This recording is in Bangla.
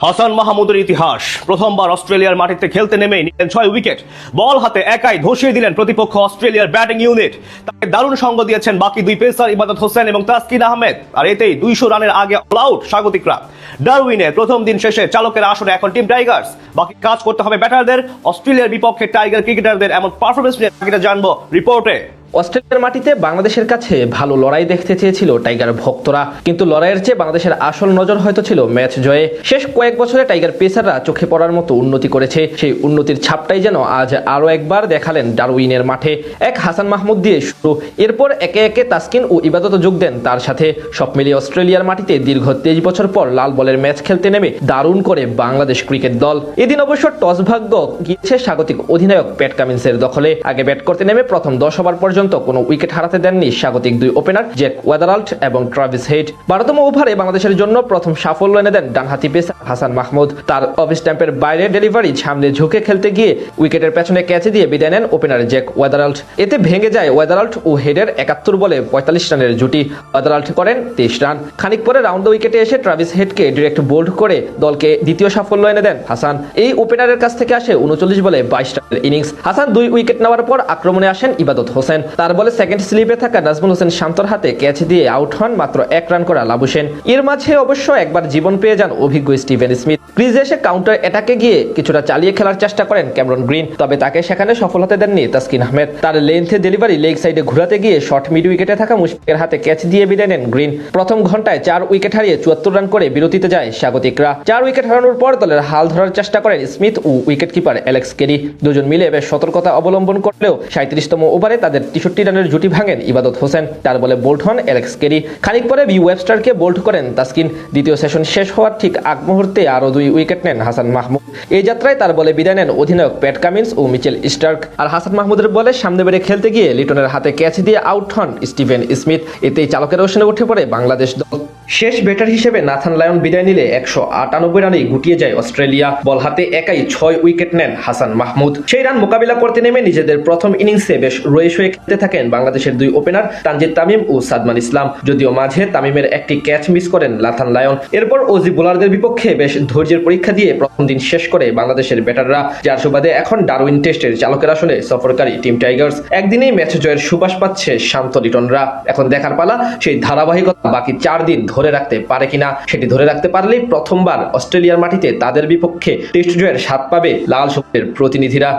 হাসান মাহমুদের ইতিহাস। প্রথমবার অস্ট্রেলিয়ার মাটিতে খেলতে নেমেই নিলেন 6 উইকেট। বল হাতে একাই ধসিয়ে দিলেন প্রতিপক্ষ অস্ট্রেলিয়ার ব্যাটিং ইউনিট। তাকে দারুণ সঙ্গ দিয়েছেন বাকি দুই পেসার ইবাদত হোসেন এবং তাসকিন আহমেদ। আর এতেই 200 রানের আগে অল আউট স্বাগতিকরা। ডারউইনের প্রথম দিন শেষে চালকের আসরে এখন টিম টাইগার্স। বাকি কাজ করতে হবে ব্যাটারদের। অস্ট্রেলিয়ার বিপক্ষে টাইগার ক্রিকেটারদের এমন পারফরমেন্স নিয়ে জানবো রিপোর্টে। অস্ট্রেলিয়ার মাটিতে বাংলাদেশের কাছে ভালো লড়াই দেখতে চেয়েছিল টাইগার ভক্তরা, কিন্তু লড়াইয়ের চেয়ে বাংলাদেশের আসল নজর হয়তো ছিল ম্যাচ জয়ে। শেষ কয়েক বছরে টাইগার পেসাররা চোখে পড়ার মতো উন্নতি করেছে। সেই উন্নতির ছাপটাই যেন আজ আরও একবার দেখালেন ডারউইনের মাঠে। এক হাসান মাহমুদ দিয়ে শুরু, এরপর একে একে তাসকিন ও ইবাদত যোগ দেন তার সাথে। সব মিলিয়ে অস্ট্রেলিয়ার মাটিতে দীর্ঘ 23 বছর পর লাল বলের ম্যাচ খেলতে নেমে দারুণ করে বাংলাদেশ ক্রিকেট দল। এদিন অবশ্য টস ভাগ্য গিয়েছে স্বাগতিক অধিনায়ক প্যাট কামিন্সের দখলে। আগে ব্যাট করতে নেমে প্রথম 10 ওভার পর্যন্ত কোনো উইকেট হারাতে দেননি স্বাগতিক দুই ওপেনার জ্যাক ওয়েদারাল্ড এবং ট্রাভিস হেড। 12তম ওভারে বাংলাদেশের জন্য প্রথম সাফল্য এনে দেন ডানহাতি পেসার হাসান মাহমুদ। তার অফ স্ট্যাম্পের বাইরে ডেলিভারি সামনে ঝুঁকে খেলতে গিয়ে উইকেটের পেছনে ক্যাচে দিয়ে বিদায় নেন ওপেনার জ্যাক ওয়েদারাল্ড। এতে ভেঙে যায় ওয়েদারাল্ড ও হেডের 71 বলে 45 রানের জুটি। ওয়েদারাল্ড করেন 23 রান। খানিক পরে রাউন্ড দ্য উইকেটে এসে ট্রাভিস হেডকে ডিরেক্ট বোল্ড করে দলকে দ্বিতীয় সাফল্য এনে দেন হাসান। এই ওপেনারের কাছ থেকে আসে 39 বলে 22 রানের ইনিংস। হাসান 2 উইকেট নেওয়ার পর আক্রমণে আসেন ইবাদত হোসেন। তার বলে সেকেন্ড স্লিপে থাকা নাজমুল হোসেন শান্তর হাতে ক্যাচ দিয়ে আউট হন মাত্র 1 রান করা লাবু সেন। এর মাঝে অবশ্য একবার জীবন পেয়ে যান অভিজ্ঞ স্টিভেন স্মিথ। ক্রিজে এসে কাউন্টার অ্যাটাকে গিয়ে কিছুটা চালিয়ে খেলার চেষ্টা করেন ক্যামেরন গ্রিন, তবে তাকে সেখানে সফল হতে দেননি তাসকিন আহমেদ। তার লেন্থে ডেলিভারি লেগ সাইডে ঘুরাতে গিয়ে শর্ট মিড উইকেটে থাকা মুশফিকের হাতে ক্যাচ দিয়ে বিদায় নেন গ্রিন। প্রথম ঘন্টায় 4 উইকেট হারিয়ে 74 রান করে বিরতিতে যায় স্বাগতিকরা। 4 উইকেট হারানোর পর দলের হাল ধরার চেষ্টা করেন স্মিথ ও উইকেট কিপার অ্যালেক্স কেরি। দুজন মিলে বেশ সতর্কতা অবলম্বন করলেও 37তম ওভারে তাদের 63 রানের জুটি ভাঙেন ইবাদত হোসেন। তার বলে বোল্ড হন অ্যালেক্স কেরি। খানিক পরে বি ওয়েবস্টারকে বোল্ড করেন তাসকিন। দ্বিতীয় সেশন শেষ হওয়ার ঠিক আগ মুহূর্তে আরও 2 উইকেট নেন হাসান মাহমুদ। এই যাত্রায় তার বলে বিদায় নেন অধিনায়ক প্যাট কামিন্স ও মিচেল স্টার্ক। আর হাসান মাহমুদের বলে সামনে বেড়ে খেলতে গিয়ে লিটনের হাতে ক্যাচ দিয়ে আউট হন স্টিভেন স্মিথ। এতেই চালকের রোশনে উঠে পড়ে বাংলাদেশ দল। শেষ ব্যাটার হিসেবে নাথান লায়ন বিদায় নিলে 198 রানেই গুটিয়ে যায় অস্ট্রেলিয়া। বল হাতে একাই 6 উইকেট নেন হাসান মাহমুদ। সেই রান মোকাবিলা করতে নেমে নিজেদের প্রথম ইনিংসে বেশ রয়ে শুয়ে খেলতে থাকেন বাংলাদেশের 2 ওপেনার তানজিদ তামিম ও সাদমান ইসলাম। যদিও মাঝে তামিমের একটি ক্যাচ মিস করেন নাথান লায়ন। এরপর অজি বোলারদের বিপক্ষে বেশ ধৈর্যের পরীক্ষা দিয়ে প্রথম দিন শেষ করে বাংলাদেশের ব্যাটাররা, যার সুবাদে এখন ডারউইন টেস্টের চালকের আসলে সফরকারী টিম টাইগার্স। একদিনেই ম্যাচ জয়ের সুবাস পাচ্ছে শান্ত লিটনরা। এখন দেখার পালা সেই ধারাবাহিকতা বাকি 4 দিন ধরে রাখতে পারে কিনা। সেটি ধরে রাখতে পারলেই প্রথমবার অস্ট্রেলিয়ার মাটিতে তাদের বিপক্ষে টেস্ট জয়ের স্বাদ পাবে লাল সবুজের প্রতিনিধিরা।